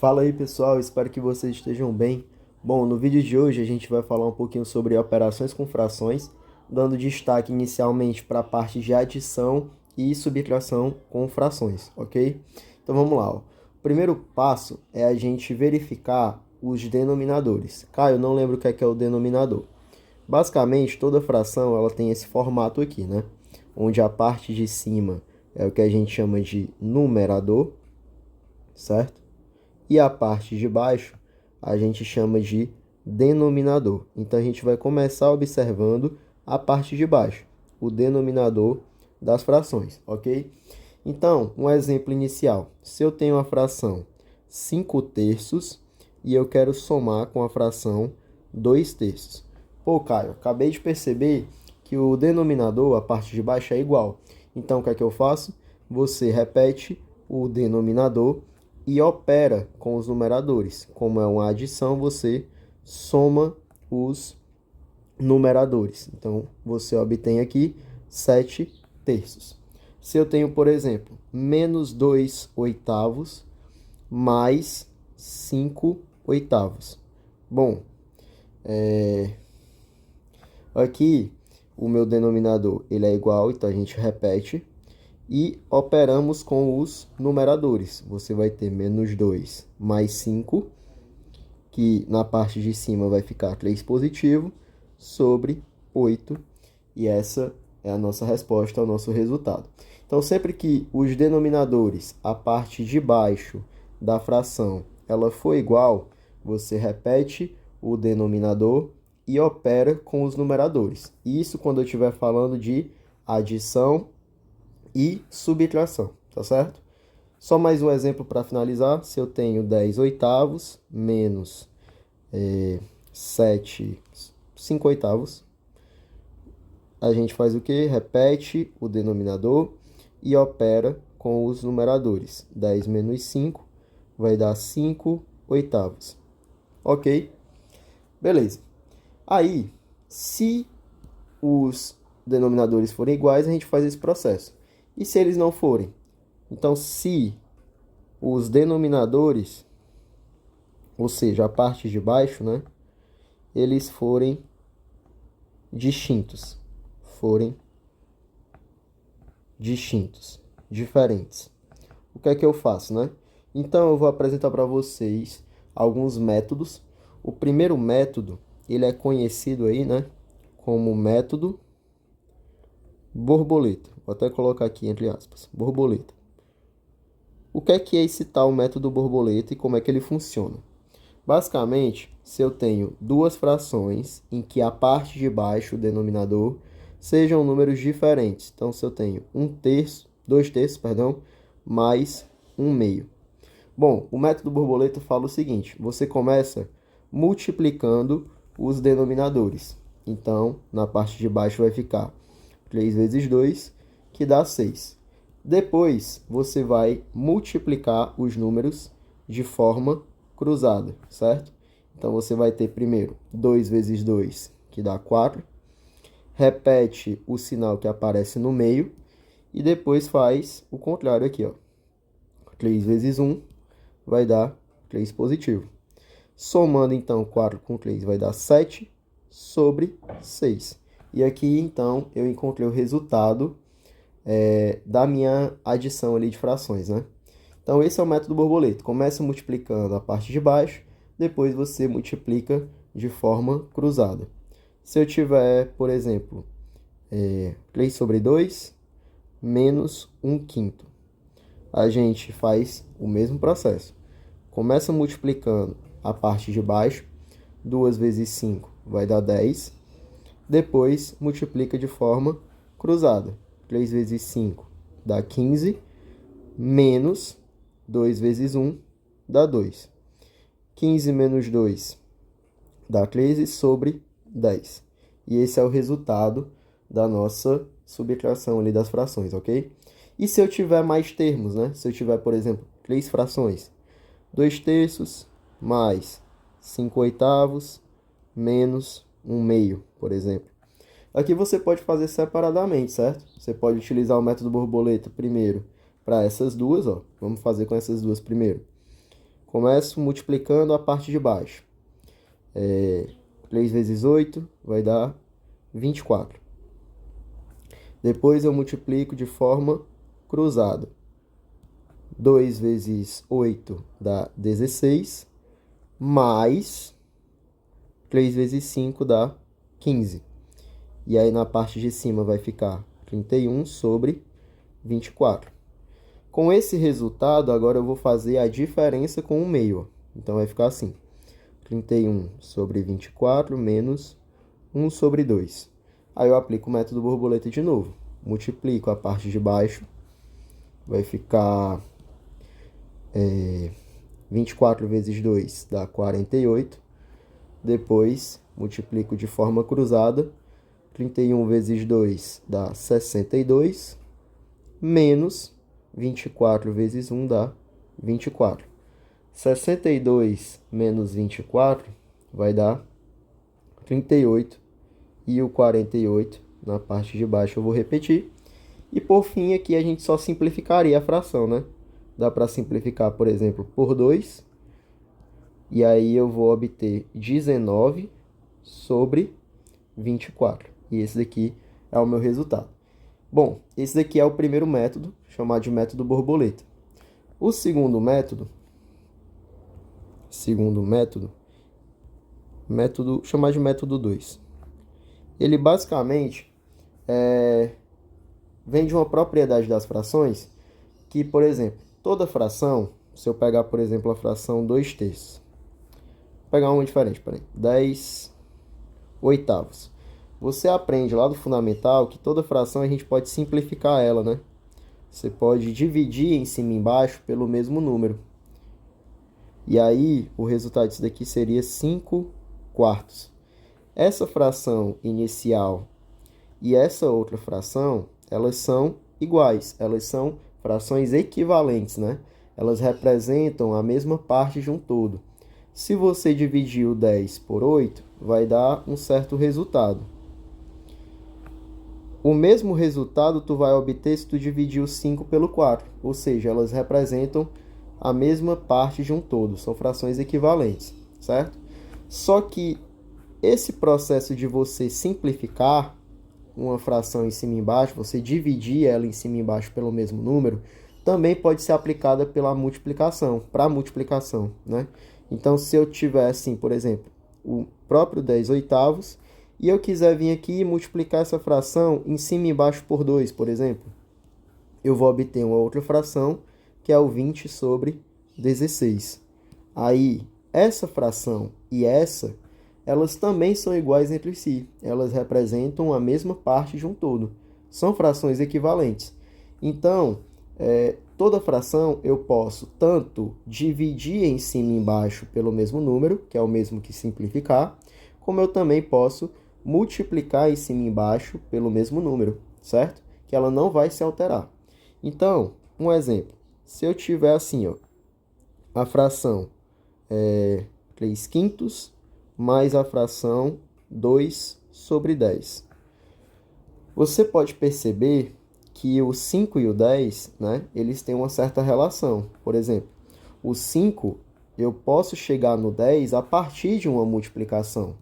Fala aí pessoal, espero que vocês estejam bem. Bom, no vídeo de hoje a gente vai falar um pouquinho sobre operações com frações, dando destaque inicialmente para a parte de adição e subtração com frações, ok? Então vamos lá. Ó. O primeiro passo é a gente verificar os denominadores. Caio, não lembro o que é o denominador. Basicamente, toda fração ela tem esse formato aqui, né? Onde a parte de cima é o que a gente chama de numerador, certo? E a parte de baixo a gente chama de denominador. Então a gente vai começar observando a parte de baixo, o denominador das frações, ok? Então, um exemplo inicial. Se eu tenho a fração 5 terços e eu quero somar com a fração 2 terços. Pô, Caio, acabei de perceber que o denominador, a parte de baixo, é igual. Então, o que é que eu faço? Você repete o denominador e opera com os numeradores. Como é uma adição, você soma os numeradores. Então, você obtém aqui 7 terços. Se eu tenho, por exemplo, menos 2 oitavos mais 5 oitavos. Bom, aqui o meu denominador ele é igual, então a gente repete e operamos com os numeradores. Você vai ter menos 2 mais 5, que na parte de cima vai ficar 3 positivo, sobre 8. E essa é a nossa resposta ao nosso resultado. Então, sempre que os denominadores, a parte de baixo da fração, ela for igual, você repete o denominador e opera com os numeradores. Isso quando eu estiver falando de adição e subtração, tá certo? Só mais um exemplo para finalizar. Se eu tenho 10 oitavos menos 5 oitavos, a gente faz o quê? Repete o denominador e opera com os numeradores. 10 menos 5 vai dar 5 oitavos. Ok? Beleza. Aí, se os denominadores forem iguais, a gente faz esse processo. E se eles não forem? Então, se os denominadores, ou seja, a parte de baixo, né, eles forem distintos, diferentes. O que é que eu faço, né? Então, eu vou apresentar para vocês alguns métodos. O primeiro método, ele é conhecido aí, né, como método borboleta. Vou até colocar aqui entre aspas, borboleta. O que é esse tal método borboleta e como é que ele funciona? Basicamente, se eu tenho duas frações em que a parte de baixo, o denominador, sejam números diferentes. Então, se eu tenho 2 terços, perdão, mais 1/2. Bom, o método borboleta fala o seguinte: você começa multiplicando os denominadores. Então, na parte de baixo vai ficar 3 vezes 2, que dá 6. Depois, você vai multiplicar os números de forma cruzada, certo? Então, você vai ter primeiro 2 vezes 2, que dá 4. Repete o sinal que aparece no meio e depois faz o contrário aqui, ó. 3 vezes 1 vai dar 3 positivo. Somando, então, 4 com 3 vai dar 7 sobre 6. E aqui, então, eu encontrei o resultado da minha adição ali de frações, né? Então, esse é o método borboleta. Começa multiplicando a parte de baixo, depois você multiplica de forma cruzada. Se eu tiver, por exemplo, 3 sobre 2 menos 1/5, a gente faz o mesmo processo. Começa multiplicando a parte de baixo, 2 vezes 5 vai dar 10. Depois multiplica de forma cruzada. 3 vezes 5 dá 15, menos 2 vezes 1 dá 2. 15 menos 2 dá 13 sobre 10. E esse é o resultado da nossa subtração ali das frações, ok? E se eu tiver mais termos, né? Se eu tiver, por exemplo, 3 frações, 2 terços mais 5 oitavos menos 1/2, por exemplo. Aqui você pode fazer separadamente, certo? Você pode utilizar o método borboleta primeiro para essas duas, ó. Vamos fazer com essas duas primeiro. Começo multiplicando a parte de baixo. 3 vezes 8 vai dar 24. Depois eu multiplico de forma cruzada. 2 vezes 8 dá 16, mais 3 vezes 5 dá 15. E aí na parte de cima vai ficar 31 sobre 24. Com esse resultado, agora eu vou fazer a diferença com o meio. Então vai ficar assim: 31 sobre 24 menos 1 sobre 2. Aí eu aplico o método borboleta de novo. Multiplico a parte de baixo. Vai ficar 24 vezes 2 dá 48. Depois multiplico de forma cruzada. 31 vezes 2 dá 62. Menos 24 vezes 1 dá 24. 62 menos 24 vai dar 38. E o 48 na parte de baixo eu vou repetir. E por fim aqui a gente só simplificaria a fração, né? Dá para simplificar, por exemplo, por 2. E aí eu vou obter 19 sobre 24. E esse daqui é o meu resultado. Bom, esse daqui é o primeiro método, chamado de método borboleta. O segundo método chamado de método 2. Ele basicamente vem de uma propriedade das frações que, por exemplo, toda fração, se eu pegar, por exemplo, a fração 2/3, vou pegar uma diferente, 10 oitavos. Você aprende lá do fundamental que toda fração a gente pode simplificar ela, né? Você pode dividir em cima e embaixo pelo mesmo número. E aí, o resultado disso daqui seria 5/4. Essa fração inicial e essa outra fração, elas são iguais. Elas são frações equivalentes, né? Elas representam a mesma parte de um todo. Se você dividir o 10 por 8, vai dar um certo resultado. O mesmo resultado tu vai obter se tu dividir o 5 pelo 4. Ou seja, elas representam a mesma parte de um todo. São frações equivalentes, certo? Só que esse processo de você simplificar uma fração em cima e embaixo, você dividir ela em cima e embaixo pelo mesmo número, também pode ser aplicada pela multiplicação, para multiplicação, né? Então, se eu tiver assim, por exemplo, o próprio 10 oitavos, e eu quiser vir aqui e multiplicar essa fração em cima e embaixo por 2, por exemplo, eu vou obter uma outra fração, que é o 20 sobre 16. Aí, essa fração e essa, elas também são iguais entre si. Elas representam a mesma parte de um todo. São frações equivalentes. Então, toda fração eu posso tanto dividir em cima e embaixo pelo mesmo número, que é o mesmo que simplificar, como eu também posso multiplicar em cima e embaixo pelo mesmo número, certo? Que ela não vai se alterar. Então, um exemplo. Se eu tiver assim, ó, a fração 3 quintos mais a fração 2 sobre 10. Você pode perceber que o 5 e o 10, né, eles têm uma certa relação. Por exemplo, o 5 eu posso chegar no 10 a partir de uma multiplicação.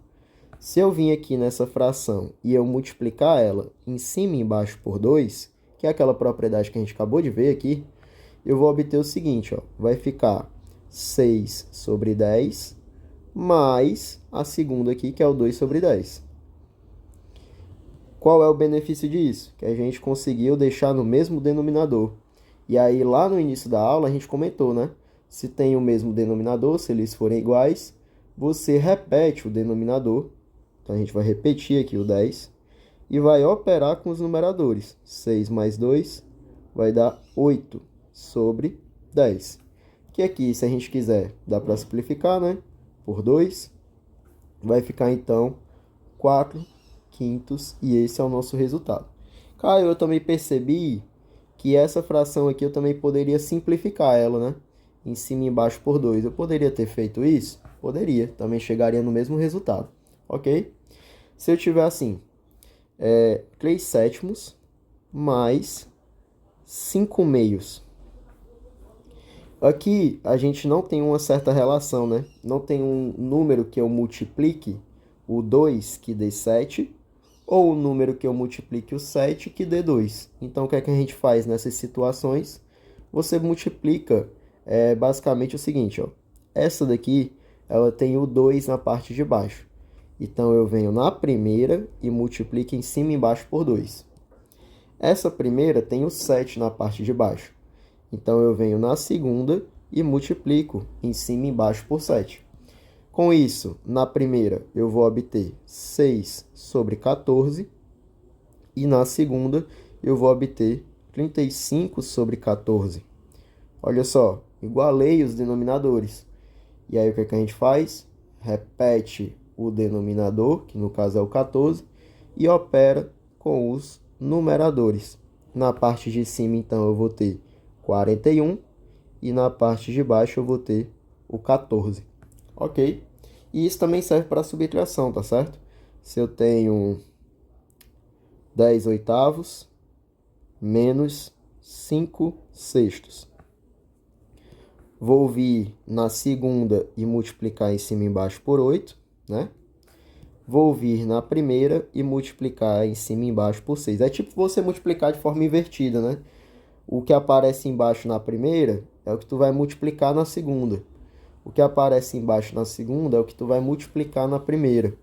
Se eu vim aqui nessa fração e eu multiplicar ela em cima e embaixo por 2, que é aquela propriedade que a gente acabou de ver aqui, eu vou obter o seguinte, ó, vai ficar 6 sobre 10 mais a segunda aqui, que é o 2 sobre 10. Qual é o benefício disso? Que a gente conseguiu deixar no mesmo denominador. E aí, lá no início da aula, a gente comentou, né? Se tem o mesmo denominador, se eles forem iguais, você repete o denominador. Então, a gente vai repetir aqui o 10 e vai operar com os numeradores. 6 mais 2 vai dar 8 sobre 10. Que aqui, se a gente quiser, dá para simplificar, né? Por 2, vai ficar então 4 quintos, e esse é o nosso resultado. Caio, eu também percebi que essa fração aqui eu também poderia simplificar ela, né? Em cima e embaixo por 2. Eu poderia ter feito isso? Poderia, também chegaria no mesmo resultado, ok? Se eu tiver assim, 3 sétimos mais 5 meios. Aqui a gente não tem uma certa relação, né? Não tem um número que eu multiplique o 2 que dê 7, ou o número que eu multiplique o 7 que dê 2. Então, o que é que a gente faz nessas situações? Você multiplica basicamente o seguinte, ó. Essa daqui, ela tem o 2 na parte de baixo. Então, eu venho na primeira e multiplico em cima e embaixo por 2. Essa primeira tem o 7 na parte de baixo. Então, eu venho na segunda e multiplico em cima e embaixo por 7. Com isso, na primeira, eu vou obter 6 sobre 14. E na segunda, eu vou obter 35 sobre 14. Olha só, igualei os denominadores. E aí, o que é que a gente faz? Repete o denominador, que no caso é o 14, e opera com os numeradores. Na parte de cima, então, eu vou ter 41 e na parte de baixo eu vou ter o 14. Ok? E isso também serve para subtração, tá certo? Se eu tenho 10 oitavos menos 5 sextos. Vou vir na segunda e multiplicar em cima e embaixo por 8, né? Vou vir na primeira e multiplicar em cima e embaixo por 6. É tipo você multiplicar de forma invertida, né? O que aparece embaixo na primeira é o que tu vai multiplicar na segunda. O que aparece embaixo na segunda é o que tu vai multiplicar na primeira.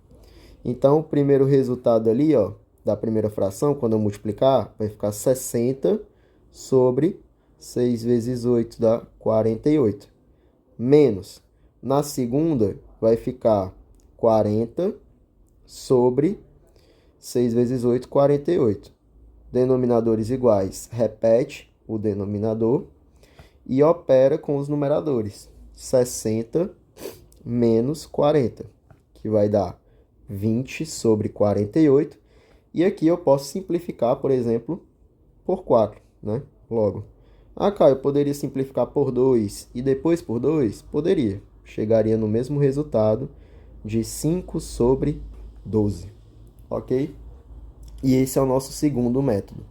Então, o primeiro resultado ali, ó, da primeira fração, quando eu multiplicar, vai ficar 60 sobre 6 vezes 8 dá 48. Menos, na segunda, vai ficar 40 sobre 6 vezes 8, 48. Denominadores iguais, repete o denominador e opera com os numeradores. 60 menos 40, que vai dar 20 sobre 48. E aqui eu posso simplificar, por exemplo, por 4, né? Logo. Ah, Caio, eu poderia simplificar por 2 e depois por 2? Poderia. Chegaria no mesmo resultado de 5 sobre 12. Ok? E esse é o nosso segundo método.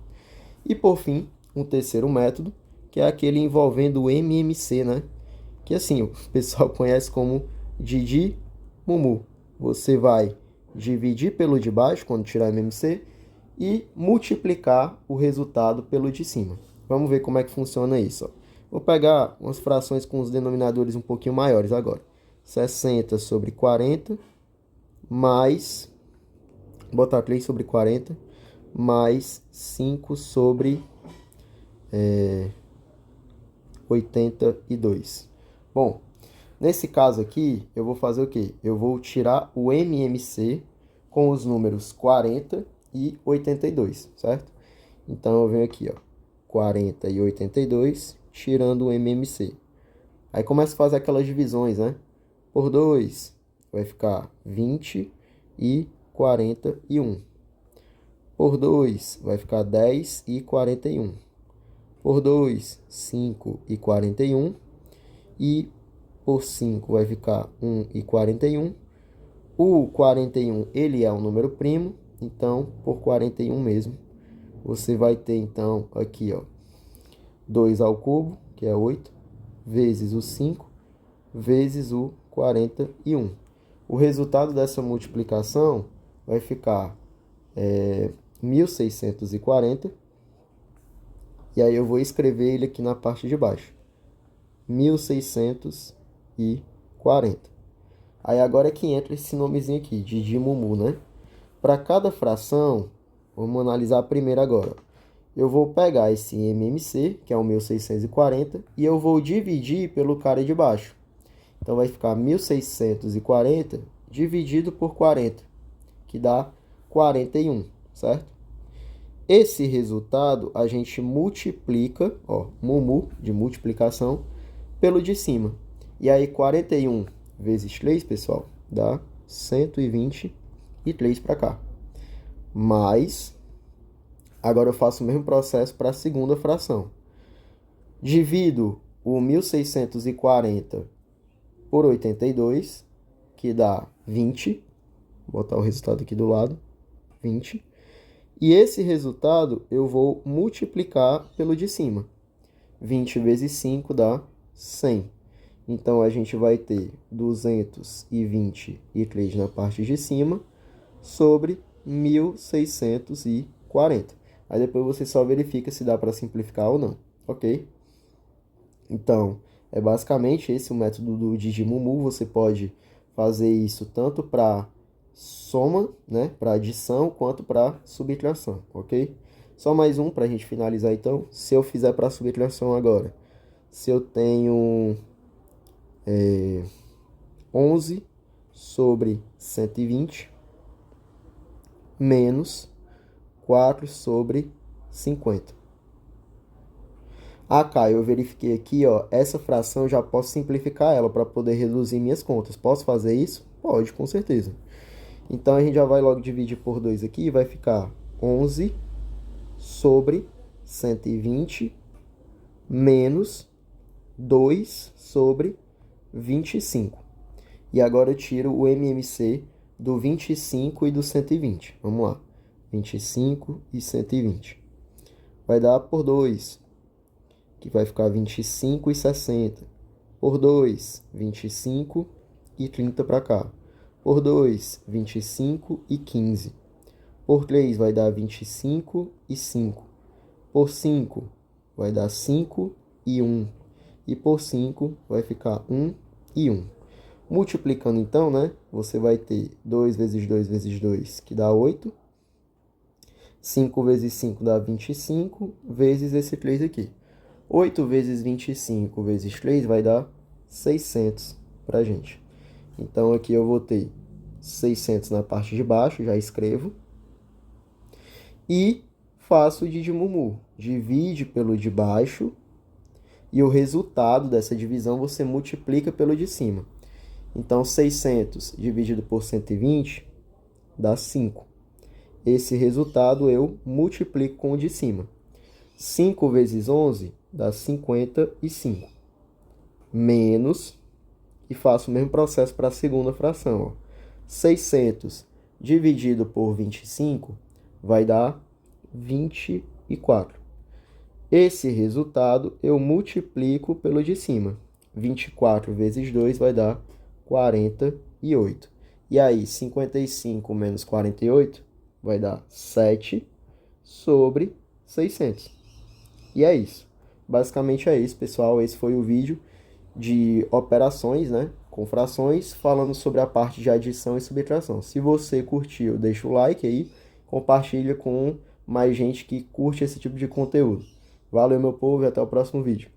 E por fim, um terceiro método, que é aquele envolvendo o MMC, né? Que assim, o pessoal conhece como Didi Mumu. Você vai dividir pelo de baixo, quando tirar MMC, e multiplicar o resultado pelo de cima. Vamos ver como é que funciona isso. Ó. Vou pegar umas frações com os denominadores um pouquinho maiores agora. 60 sobre 40, mais... botar 3 sobre 40, mais 5 sobre 82. Bom, nesse caso aqui, eu vou fazer o quê? Eu vou tirar o MMC com os números 40 e 82, certo? Então, eu venho aqui, ó, 40 e 82, tirando o MMC. Aí começa a fazer aquelas divisões, né? Por 2, vai ficar 20 e 41. Por 2, vai ficar 10 e 41. Por 2, 5 e 41. E por 5 vai ficar 1 e 41. O 41, ele é um número primo, então por 41 mesmo. Você vai ter, então, aqui, ó, 2 ao cubo, que é 8, vezes o 5, vezes o 41. O resultado dessa multiplicação vai ficar 1640. E aí eu vou escrever ele aqui na parte de baixo. 1640. Aí agora é que entra esse nomezinho aqui, Didi Mumu, né? Para cada fração, vamos analisar a primeira agora. Eu vou pegar esse MMC, que é o 1640, e eu vou dividir pelo cara de baixo. Então vai ficar 1640 dividido por 40, que dá 41, certo? Esse resultado a gente multiplica, ó, Mumu de multiplicação, pelo de cima. E aí 41 vezes 3, pessoal, dá 123 para cá. Mas, agora eu faço o mesmo processo para a segunda fração. Divido o 1640 por 82, que dá 20. Vou botar o resultado aqui do lado, 20. E esse resultado eu vou multiplicar pelo de cima. 20 vezes 5 dá 100. Então, a gente vai ter 223 na parte de cima sobre 1.640. Aí depois você só verifica se dá para simplificar ou não, ok? Então, é basicamente esse o método do Digimumu. Você pode fazer isso tanto para soma, né, para adição, quanto para subtração, ok? Só mais um para a gente finalizar então. Se eu fizer para subtração agora, se eu tenho 11 sobre 120 menos 4 sobre 50. Ah, Caio, eu verifiquei aqui, ó, essa fração eu já posso simplificar ela para poder reduzir minhas contas. Posso fazer isso? Pode, com certeza. Então, a gente já vai logo dividir por 2 aqui e vai ficar 11 sobre 120 menos 2 sobre 25. E agora eu tiro o MMC do 25 e do 120. Vamos lá. 25 e 120. Vai dar por 2, que vai ficar 25 e 60. Por 2, 25 e 30 para cá. Por 2, 25 e 15. Por 3 vai dar 25 e 5. Por 5 vai dar 5 e 1. E por 5 vai ficar 1 e 1. Multiplicando então, né? Você vai ter 2 vezes 2 vezes 2, que dá 8. 5 vezes 5 dá 25, vezes esse 3 aqui. 8 vezes 25 vezes 3 vai dar 600 pra gente. Então, aqui eu vou ter 600 na parte de baixo, já escrevo. E faço o Digimumu. Divide pelo de baixo e o resultado dessa divisão você multiplica pelo de cima. Então, 600 dividido por 120 dá 5. Esse resultado eu multiplico com o de cima. 5 vezes 11 dá 55. Menos, e faço o mesmo processo para a segunda fração. Ó. 600 dividido por 25 vai dar 24. Esse resultado eu multiplico pelo de cima. 24 vezes 2 vai dar 48. E aí, 55 menos 48 vai dar 7 sobre 600. E é isso. Basicamente é isso, pessoal. Esse foi o vídeo de operações, né, com frações, falando sobre a parte de adição e subtração. Se você curtiu, deixa o like aí, compartilha com mais gente que curte esse tipo de conteúdo. Valeu, meu povo, e até o próximo vídeo.